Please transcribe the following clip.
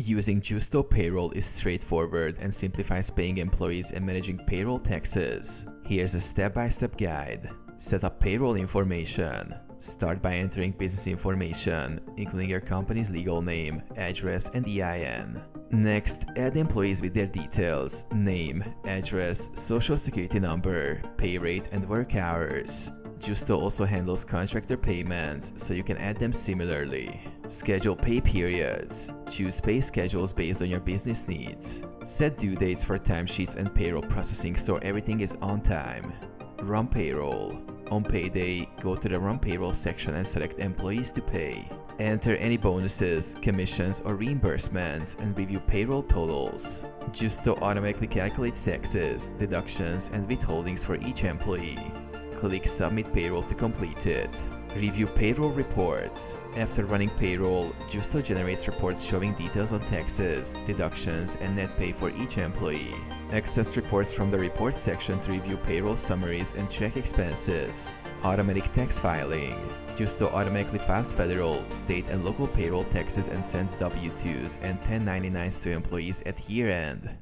Using Gusto Payroll is straightforward and simplifies paying employees and managing payroll taxes. Here's a step-by-step guide. Set up payroll information. Start by entering business information, including your company's legal name, address, and EIN. Next, add employees with their details: name, address, social security number, pay rate, and work hours. Gusto also handles contractor payments, so you can add them similarly. Schedule pay periods. Choose pay schedules based on your business needs. Set due dates for timesheets and payroll processing so everything is on time. Run payroll. On payday, go to the Run Payroll section and select Employees to Pay. Enter any bonuses, commissions, or reimbursements and review payroll totals. Gusto automatically calculates taxes, deductions, and withholdings for each employee. Click Submit Payroll to complete it. Review payroll reports. After running payroll, Gusto generates reports showing details on taxes, deductions, and net pay for each employee. Access reports from the Reports section to review payroll summaries and check expenses. Automatic tax filing. Gusto automatically files federal, state, and local payroll taxes and sends W-2s and 1099s to employees at year-end.